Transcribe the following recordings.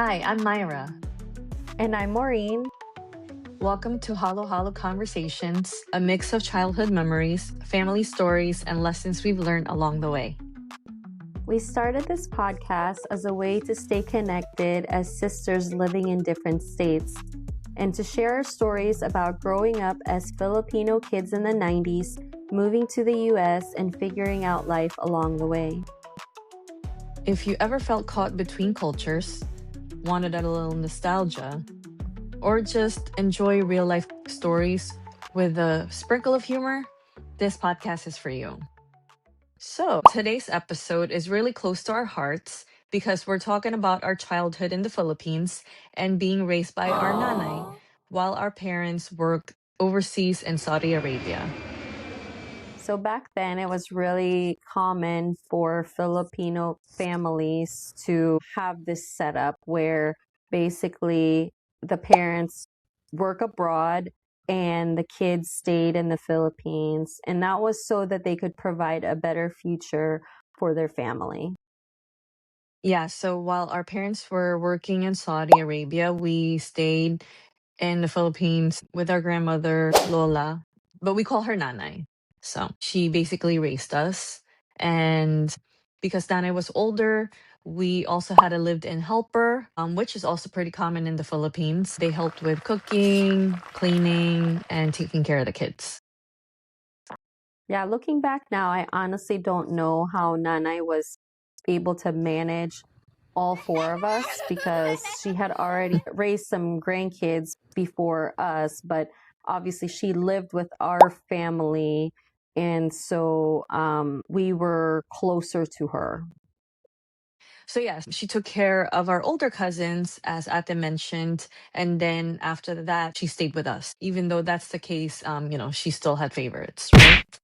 Hi, I'm Myra. And I'm Maureen. Welcome to Hollow Hollow Conversations, a mix of childhood memories, family stories, and lessons we've learned along the way. We started this podcast as a way to stay connected as sisters living in different states and to share our stories about growing up as Filipino kids in the 90s, moving to the US, and figuring out life along the way. If you ever felt caught between cultures, wanted a little nostalgia, or just enjoy real life stories with a sprinkle of humor, this podcast is for you. So, today's episode is really close to our hearts because we're talking about our childhood in the Philippines and being raised by our nanay while our parents worked overseas in Saudi Arabia. So back then, it was really common for Filipino families to have this setup where basically the parents work abroad and the kids stayed in the Philippines. And that was so that they could provide a better future for their family. Yeah, so while our parents were working in Saudi Arabia, we stayed in the Philippines with our grandmother, Lola, but we call her Nanay. So she basically raised us. And because Nanay was older, we also had a lived in helper, which is also pretty common in the Philippines. They helped with cooking, cleaning, and taking care of the kids. Yeah, looking back now, I honestly don't know how Nanay was able to manage all four of us because she had already raised some grandkids before us, but obviously she lived with our family, and so we were closer to her. So yes, she took care of our older cousins, as Ate mentioned, and then after that, she stayed with us. Even though that's the case, she still had favorites, right?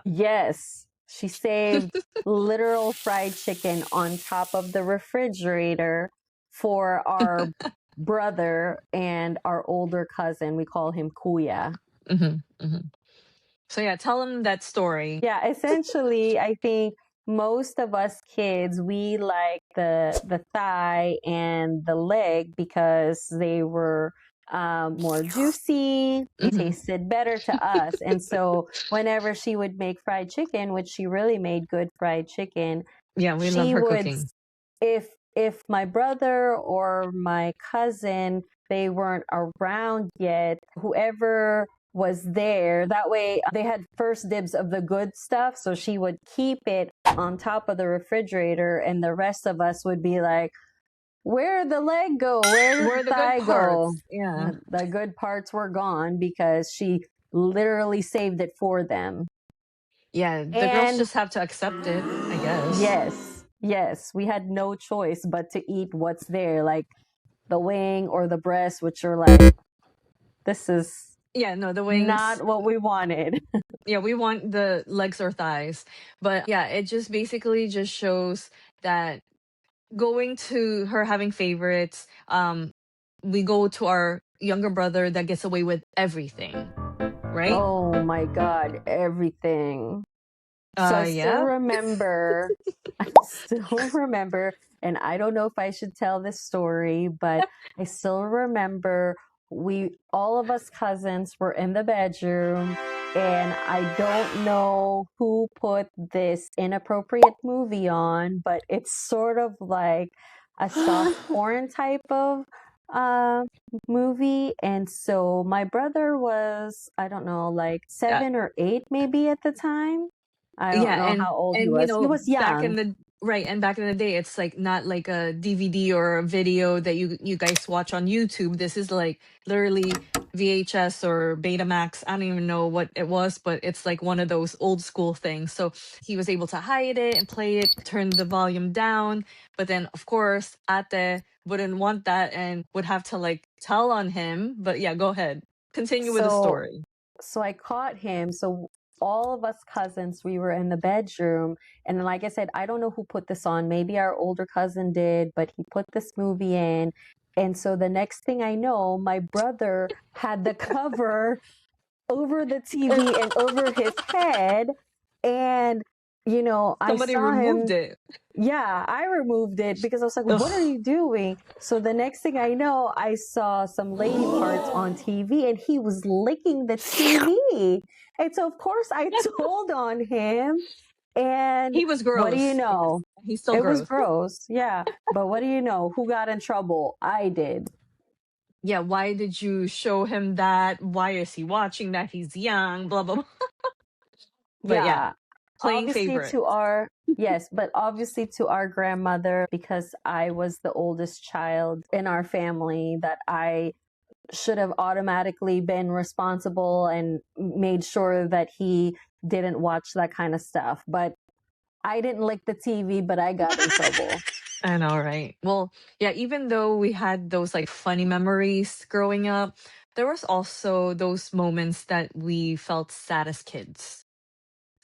Yes, she saved literal fried chicken on top of the refrigerator for our brother and our older cousin. We call him Kuya. So yeah, tell them that story. Yeah, essentially, I think most of us kids, we like the thigh and the leg because they were more juicy. They tasted better to us. And so whenever she would make fried chicken, which she really made good fried chicken, Yeah, we love she her would, cooking. if my brother or my cousin, they weren't around yet, whoever was there, that way they had first dibs of the good stuff, so she would keep it on top of the refrigerator and the rest of us would be like, where'd the leg go, where'd the thigh go? Yeah, The good parts were gone because she literally saved it for them. Yeah, the girls just have to accept it, I guess. Yes, we had no choice but to eat what's there, like the wing or the breast, which are like, this is the wings. not what we wanted. Yeah, we want the legs or thighs. But yeah, it just basically just shows that going to her having favorites, we go to our younger brother that gets away with everything, right? Oh my God, everything. So I still remember, and I don't know if I should tell this story, but I still remember all of us cousins were in the bedroom, and I don't know who put this inappropriate movie on, but it's sort of like a soft porn type of movie. And so my brother was, I don't know, like 7 or 8 maybe at the time. I don't know how old he was. He was young. Back in the day, it's like not like a DVD or a video that you guys watch on YouTube. This is like literally VHS or Betamax. I don't even know what it was, but it's like one of those old school things. So he was able to hide it and play it, turn the volume down. But then, of course, Ate wouldn't want that and would have to like tell on him. But yeah, go ahead. Continue with the story. So I caught him. So all of us cousins, we were in the bedroom. And like I said, I don't know who put this on. Maybe our older cousin did, but he put this movie in. And so the next thing I know, my brother had the cover over the TV and over his head. And I Somebody saw removed him. it. Yeah, I removed it because I was like, what are Ugh. you doing? So the next thing I know, I saw some lady parts on TV and he was licking the TV. And so, of course, I told on him. And He was what do you gross. Yes. know? He's still It was gross. gross. Yeah. But what do you know? Who got in trouble? I did. Yeah, why did you show him that? Why is he watching that? He's young, blah blah blah. But yeah, Yeah. playing Obviously, favorite. to our, yes, but obviously to our grandmother, because I was the oldest child in our family, that I should have automatically been responsible and made sure that he didn't watch that kind of stuff. But I didn't lick the TV, but I got in trouble. I know, right? Well, yeah, even though we had those like funny memories growing up, there was also those moments that we felt sad as kids,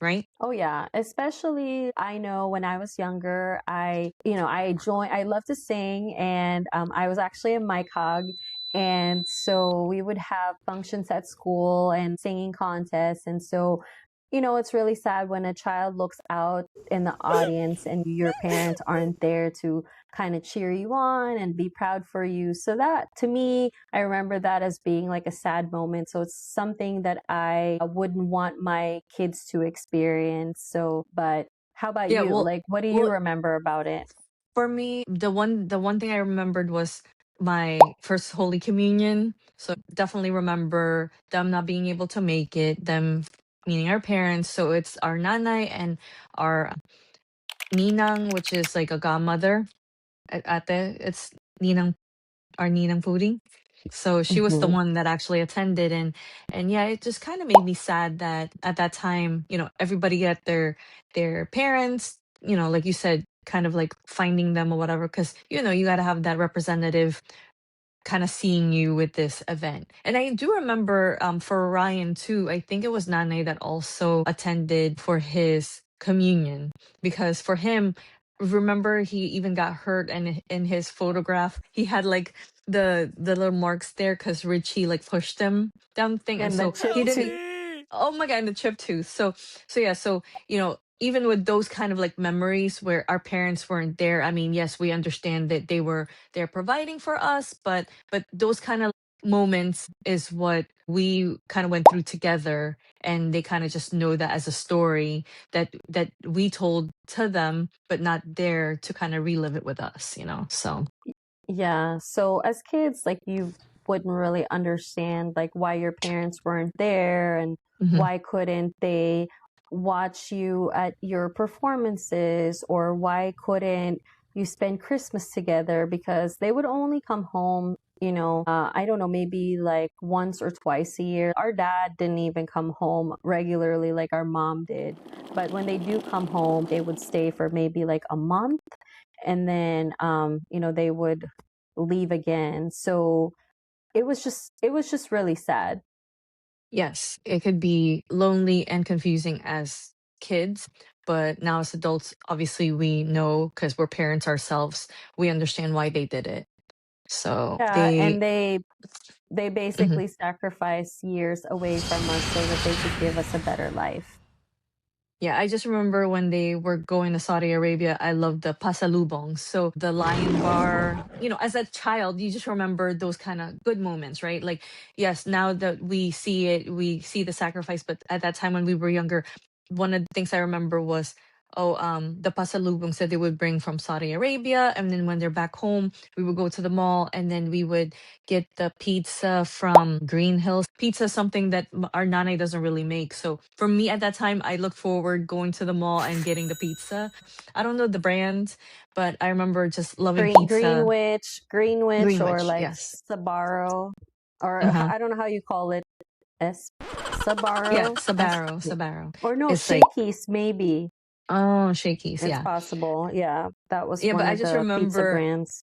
right? Oh yeah, especially I know when I was younger, I love to sing and I was actually a mic hog. And so we would have functions at school and singing contests. And so, it's really sad when a child looks out in the audience and your parents aren't there to kind of cheer you on and be proud for you. So that to me, I remember that as being like a sad moment. So it's something that I wouldn't want my kids to experience. So, but how about Yeah, you? well, Like, what do you well, remember about it? for me, the one thing I remembered was my first Holy Communion. So definitely remember them not being able to make it, them meaning our parents. So it's our nanay and our ninang, which is like a godmother. Ate, it's ninang, our ninang Pudi. So she was the Mm-hmm. one that actually attended, and yeah, it just kind of made me sad that at that time, everybody got their parents, like you said, kind of like finding them or whatever, because you got to have that representative kind of seeing you with this event. And I do remember for Ryan too, I think it was Nane that also attended for his communion, because for him, remember he even got hurt, and in his photograph he had like the little marks there because Richie like pushed him down the thing, and And the so chip he didn't. too. Oh my god, and the chip tooth. So yeah, so even with those kind of like memories where our parents weren't there, I mean, yes, we understand that they're providing for us, but those kind of moments is what we kind of went through together, and they kind of just know that as a story that we told to them, but not there to kind of relive it with us. So Yeah. So as kids, like you wouldn't really understand like why your parents weren't there and mhm. why couldn't they watch you at your performances or why couldn't you spend Christmas together because they would only come home, I don't know, maybe like once or twice a year. Our dad didn't even come home regularly like our mom did. But when they do come home, they would stay for maybe like a month and then they would leave again. So it was just really sad. Yes, it could be lonely and confusing as kids, but now as adults, obviously we know because we're parents ourselves, we understand why they did it. So Yeah, and they, they mhm. basically sacrifice years away from us so that they could give us a better life. Yeah, I just remember when they were going to Saudi Arabia, I loved the pasalubong. So the lion bar, as a child, you just remember those kind of good moments, right? Like, yes, now that we see it, we see the sacrifice. But at that time when we were younger, one of the things I remember was, the pasalubongs that they would bring from Saudi Arabia. And then when they're back home, we would go to the mall and then we would get the pizza from Green Hills. Pizza is something that our nanay doesn't really make. So for me at that time, I looked forward going to the mall and getting the pizza. I don't know the brand, but I remember just loving pizza. Greenwich, or Greenwich, like yes. Sabaro, or Uh-huh. I don't know how you call it. S Yeah, Sabaro, Sabaro, Sabaro. or no, It's like, Shakey's maybe. oh, Shakey's, It's yeah. possible. Yeah, that was Yeah, but one I of just the pizza remember brands.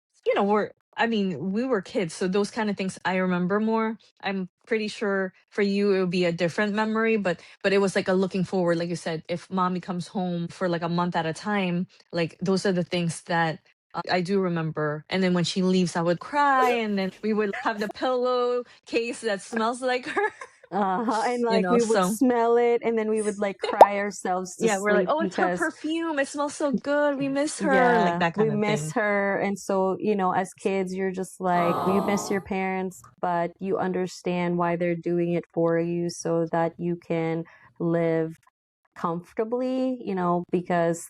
we were kids, so those kind of things I remember more. I'm pretty sure for you it would be a different memory, but it was like a looking forward, like you said, if mommy comes home for like a month at a time, like those are the things that I do remember. And then when she leaves, I would cry, and then we would have the pillow case that smells like her. And you like know, we would so smell it and then we would like cry ourselves to yeah, we're like, sleep oh, it's her because perfume. It smells so good. We miss her, like yeah, that we kind of miss thing. her. And so, as kids, you're just like, you miss your parents, but you understand why they're doing it for you so that you can live comfortably, because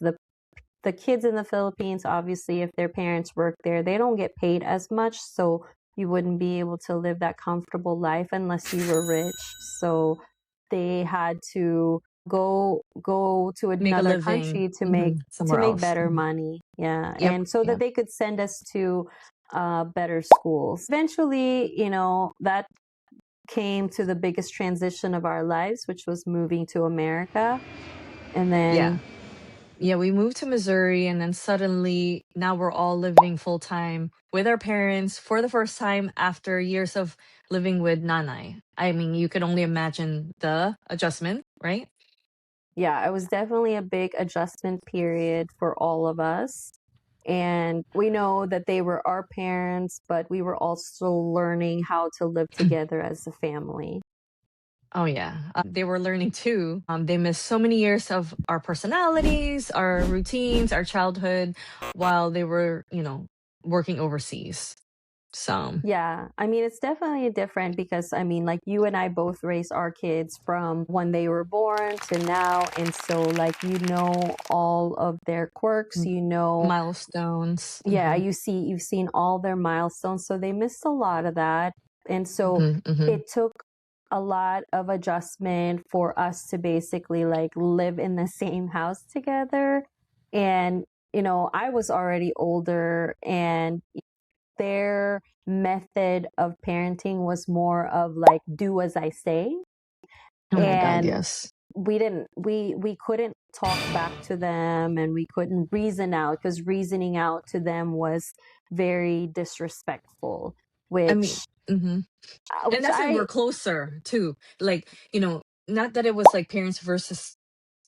the kids in the Philippines, obviously, if their parents work there, they don't get paid as much. So you wouldn't be able to live that comfortable life unless you were rich. So they had to go to Make a another living country to make somewhere else. better money. Yeah. Yep. And so that Yep. they could send us to better schools. Eventually, that came to the biggest transition of our lives, which was moving to America. And Yeah. then Yeah, we moved to Missouri and then suddenly now we're all living full time with our parents for the first time after years of living with Nanay. I mean, you could only imagine the adjustment, right? yeah, it was definitely a big adjustment period for all of us. And we know that they were our parents, but we were also learning how to live together as a family. Oh yeah, they were learning too. They missed so many years of our personalities, our routines, our childhood, while they were, working overseas. So Yeah, I mean, it's definitely different because I mean, like you and I both raised our kids from when they were born to now. And so, like, all of their quirks, milestones. yeah, you've seen all their milestones. So they missed a lot of that. And so Hmm. it took a lot of adjustment for us to basically like live in the same house together. And, I was already older and their method of parenting was more of like do as I say. Oh my God, And yes. we couldn't talk back to them and we couldn't reason out because reasoning out to them was very disrespectful, I mean, which hmm and which that's why I we're closer too. Like, not that it was like parents versus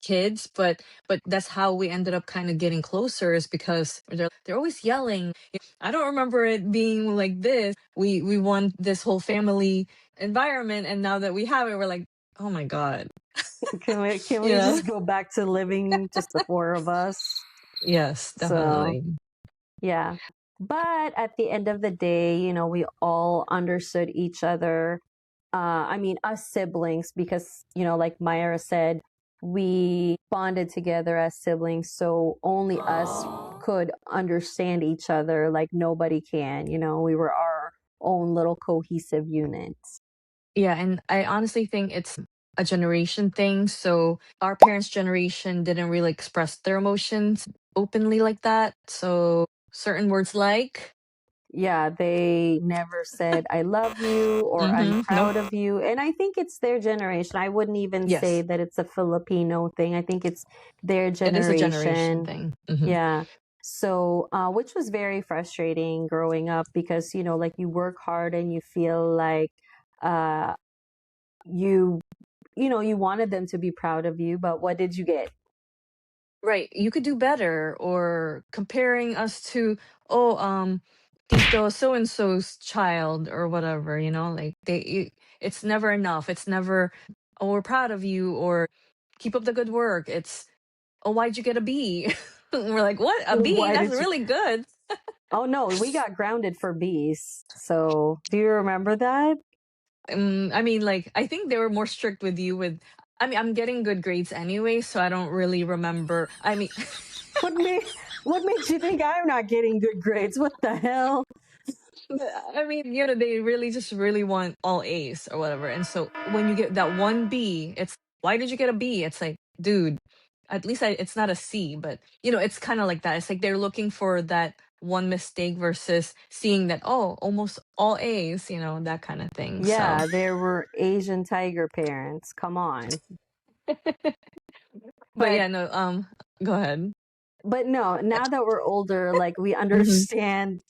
kids, but that's how we ended up kind of getting closer is because they're always yelling. I don't remember it being like this. We want this whole family environment, and now that we have it, we're like, oh my God. can we Yeah. just go back to living just the four of us? Yes, So definitely. yeah. But at the end of the day, we all understood each other. I mean, us siblings, because, like Myra said, we bonded together as siblings. So only us could understand each other like nobody can. We were our own little cohesive unit. Yeah, and I honestly think it's a generation thing. So our parents' generation didn't really express their emotions openly like that. So certain words like, Yeah, they never said, I love you or I'm nope, proud of you. And I think it's their generation. I wouldn't even say yes, that it's a Filipino thing. I think it's their it is a generation generation. thing. Yeah. So, which was very frustrating growing up because, like you work hard and you feel like uh, you, you wanted them to be proud of you, but what did you get? Right. You could do better, or comparing us to, oh, Tito so and so's child or whatever, like it's never enough. It's never, oh, we're proud of you, or keep up the good work. It's, oh, why'd you get a B? We're like, what? A B? Why That's did you? really good. Oh, no, we got grounded for bees. So, do you remember that? I mean, like, I think they were more strict with you with, I mean, I'm getting good grades anyway, so I don't really remember. I mean, What made what made you think I'm not getting good grades? What the hell? I mean, they really just really want all A's or whatever. And so when you get that one B, it's, why did you get a B? It's like, dude, at least it's not a C, but it's kind of like that. It's like they're looking for that one mistake versus seeing that, oh, almost all A's, that kind of thing. So, Yeah, there were Asian tiger parents. Come on. but But yeah, no, go ahead. no, now that we're older, like we Hmm. understand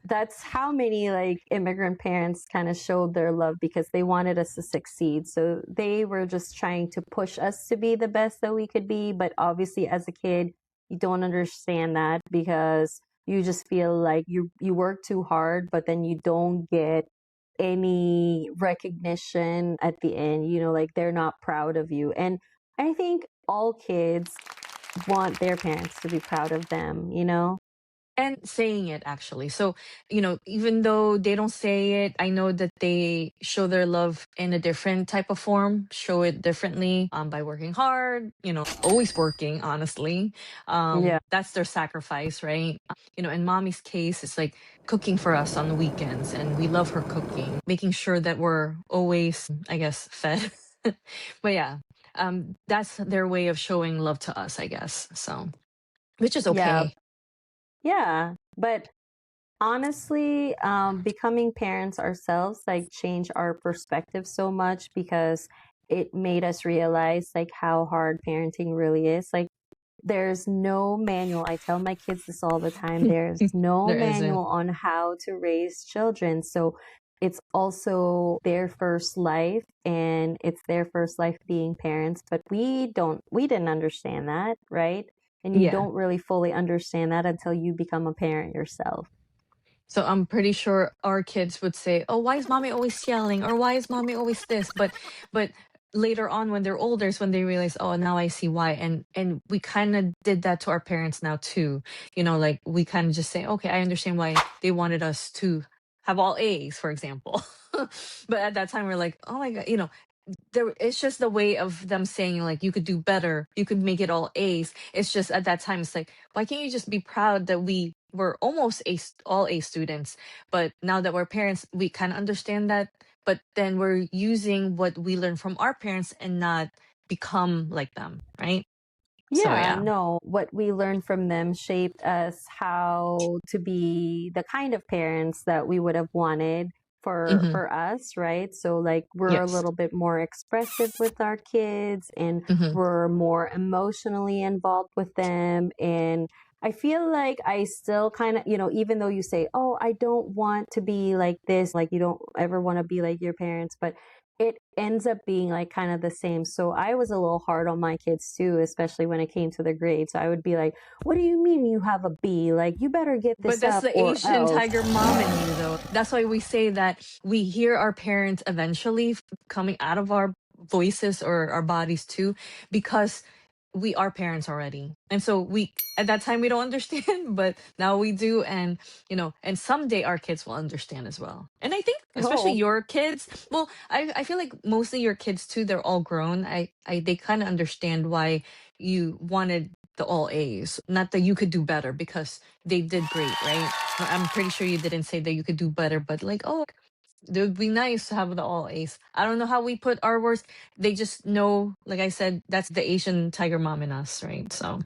that's how many like immigrant parents kind of showed their love because they wanted us to succeed. So they were just trying to push us to be the best that we could be, but obviously as a kid, you don't understand that because you just feel like you work too hard, but then you don't get any recognition at the end, like they're not proud of you. And I think all kids want their parents to be proud of them. And saying it actually. So, even though they don't say it, I know that they show their love in a different type of form, show it differently, by working hard, always working, honestly. Yeah. That's their sacrifice, right? In mommy's case, it's like cooking for us on the weekends, and we love her cooking, making sure that we're always, I guess, fed. But yeah, that's their way of showing love to us, I guess. So, which is Yeah. okay. Yeah. But honestly, becoming parents ourselves like changed our perspective so much because it made us realize like how hard parenting really is. Like there's no manual. I tell my kids this all the time. There's no There isn't. manual on how to raise children. So it's also their first life and it's their first life being parents, but we didn't understand that, right? And you Yeah. don't really fully understand that until you become a parent yourself. So I'm pretty sure our kids would say, "Oh, why is mommy always yelling?" Or "Why is mommy always this?" But later on when they're older is when they realize, "Oh, now I see why." And we kind of did that to our parents now too. Like we kind of just say, "Okay, I understand why they wanted us to have all A's, for example." But at that time we're like, "Oh my God, it's just the way of them saying like you could do better, you could make it all A's." It's just at that time it's like, why can't you just be proud that we were almost all A students? But now that we're parents, we kind of understand that, but then we're using what we learned from our parents and not become like them, right? So Yeah, yeah. no, what we learned from them shaped us how to be the kind of parents that we would have wanted for Hmm. for us, right? So like we're a Yes. little bit more expressive with our kids and Hmm. we're more emotionally involved with them and I feel like I still kind of, even though you say, "Oh, I don't want to be like this," like you don't ever want to be like your parents, but it ends up being like kind of the same. So I was a little hard on my kids too, especially when it came to the grades. So I would be like, "What do you mean you have a B? Like you better get But this that's up the or Asian else." tiger mom in you, though. That's why we say that we hear our parents eventually coming out of our voices or our bodies too, because we are parents already. And so we, at that time, we don't understand, but now we do. And someday our kids will understand as well. And I think, especially Oh, your kids, well, I feel like mostly your kids too, they're all grown. They kind of understand why you wanted the all A's, not that you could do better, because they did great, right? I'm pretty sure you didn't say that you could do better, but like, oh, it would be nice to have the all A's. I don't know how we put our words. They just know, like I said, that's the Asian tiger mom in us, right? So,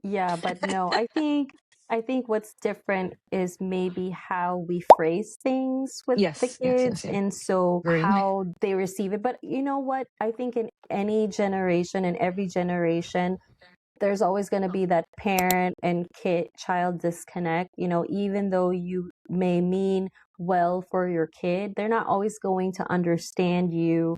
yeah, but no, I think what's different is maybe how we phrase things with the yes, yes, kids yes, yes. and so Agree. how they receive it. But you know what? I think in any generation, in every generation, there's always going to be that parent and kid child disconnect. Even though you may mean well for your kid, they're not always going to understand you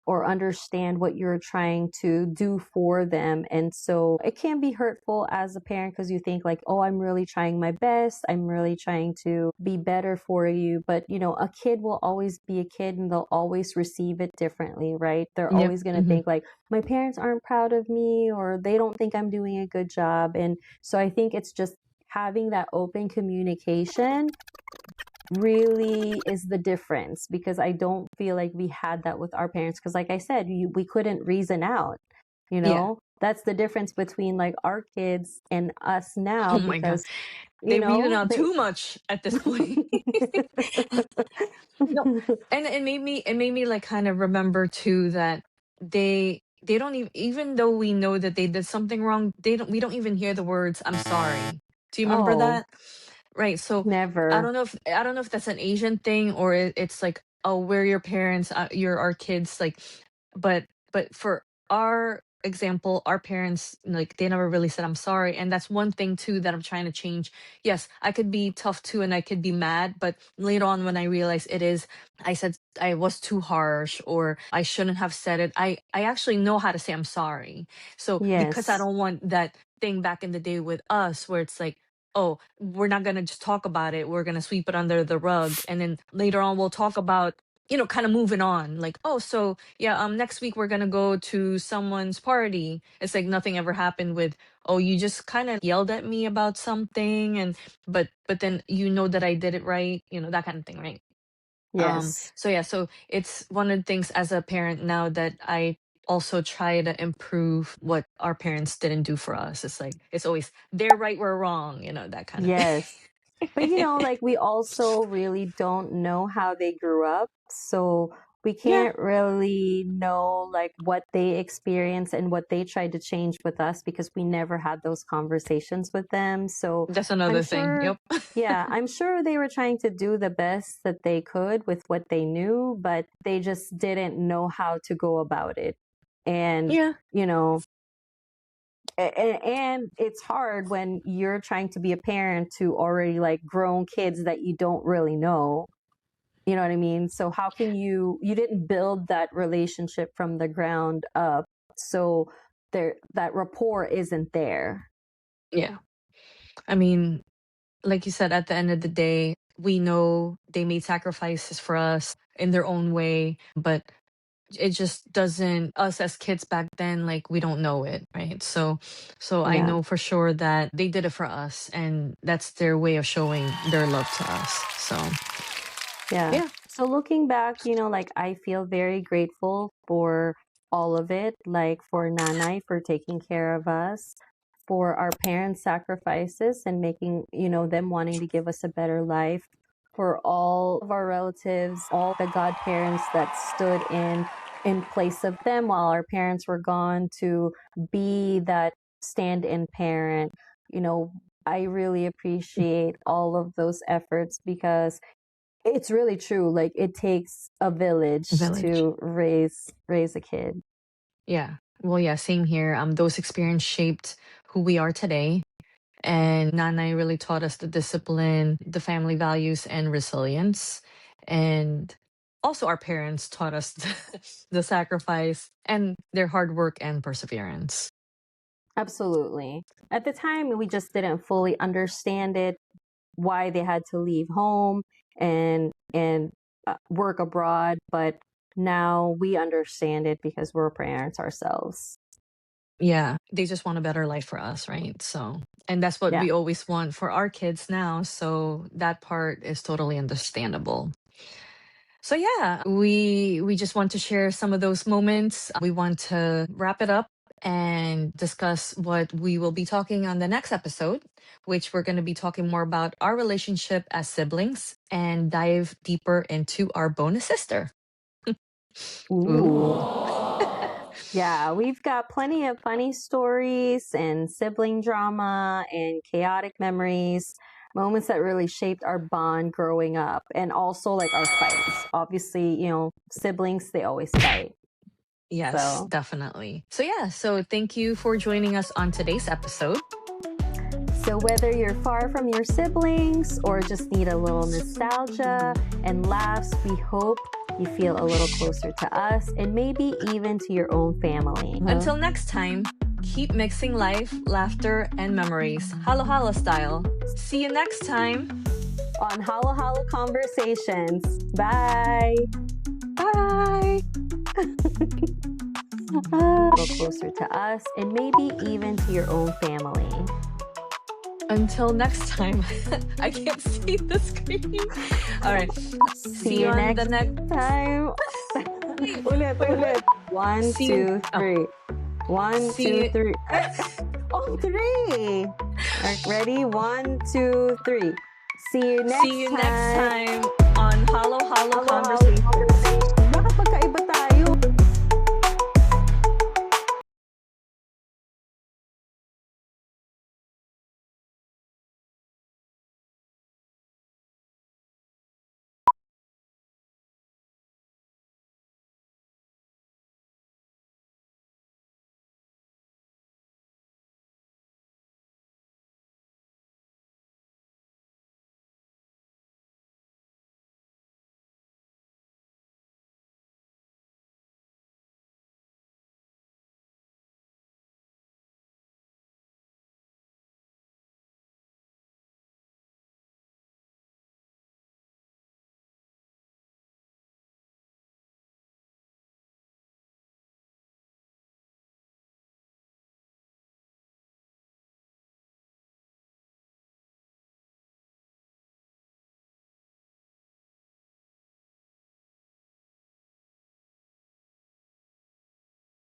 or understand what you're trying to do for them. And so it can be hurtful as a parent because you think like, "Oh, I'm really trying my best. I'm really trying to be better for you." But, a kid will always be a kid and they'll always receive it differently, right? They're Yep. always going to Hmm. think like, "My parents aren't proud of me or they don't think I'm doing a good job." And so I think it's just having that open communication really is the difference because I don't feel like we had that with our parents because like I said, we couldn't reason out, Yeah. that's the difference between like our kids and us now Oh my God. because They reason out they too much at this point. No, and it made me like kind of remember too that they don't even though we know that they did something wrong, we don't even hear the words "I'm sorry." Do you remember oh, that? Right. So never. I don't know if that's an Asian thing or it's like, oh, we're your parents, you're our kids, like, but for our example, our parents, like, they never really said I'm sorry, and that's one thing too that I'm trying to change. Yes, I could be tough too, and I could be mad, but later on when I realized it is, I said I was too harsh or I shouldn't have said it. I actually know how to say I'm sorry. So because I Yes. don't want that thing back in the day with us where it's like, oh, we're not going to just talk about it. We're going to sweep it under the rug. And then later on, we'll talk about kind of moving on. Like, oh, so yeah, next week we're gonna go to someone's party. It's like nothing ever happened with, oh, you just kind of yelled at me about something, and but then that I did it right, that kind of thing, right? Yes. So yeah, so it's one of the things as a parent now that I also try to improve what our parents didn't do for us. It's like it's always they're right, we're wrong, that kind of thing. Yes. But like we also really don't know how they grew up. So we Yeah, can't really know like what they experienced and what they tried to change with us because we never had those conversations with them. So that's I'm another thing. sure, Yep. yeah, I'm sure they were trying to do the best that they could with what they knew, but they just didn't know how to go about it. And, Yeah. you know, and it's hard when you're trying to be a parent to already like grown kids that you don't really know, you know what I mean? So how can you didn't build that relationship from the ground up, so there that rapport isn't there. Yeah. I mean, like you said, at the end of the day, we know they made sacrifices for us in their own way, but it just doesn't us as kids back then, like we don't know it, right? So I Yeah. know for sure that they did it for us, and that's their way of showing their love to us. So Yeah. yeah. So looking back, like I feel very grateful for all of it, like for Nanay for taking care of us, for our parents' sacrifices and making, them wanting to give us a better life, for all of our relatives, all the godparents that stood in place of them while our parents were gone to be that stand-in parent. I really appreciate all of those efforts because it's really true. Like it takes a village Village. to raise a kid. Yeah. Well, yeah, same here. Those experiences shaped who we are today. And Nanay really taught us the discipline, the family values, and resilience. And also, our parents taught us the sacrifice and their hard work and perseverance. Absolutely. At the time, we just didn't fully understand it, why they had to leave home and work abroad, but now we understand it because we're parents ourselves. Yeah, they just want a better life for us, right? So, and that's what Yeah. we always want for our kids now. So that part is totally understandable. So yeah, we just want to share some of those moments. We want to wrap it up and discuss what we will be talking on the next episode, which we're going to be talking more about our relationship as siblings and dive deeper into our bonus sister. Ooh. Ooh. Yeah, we've got plenty of funny stories and sibling drama and chaotic memories, moments that really shaped our bond growing up, and also like our fights. Obviously, siblings, they always fight. Yes, So, definitely. So yeah, so thank you for joining us on today's episode. so whether you're far from your siblings or just need a little nostalgia and laughs, we hope you feel a little closer to us and maybe even to your own family. Until next time, keep mixing life, laughter, and memories, halo halo style. See you next time On Halo Halo Conversations. Bye. Bye. A little closer to us and maybe even to your own family. Until next time, I can't see the screen. All right. See you on next the next time. Ulit. One, See two, you- oh. three. One, See two, you- three. Oh, three. All right, ready? One, two, three. See you next See you next time on Halo Halo Halo Halo Conversation.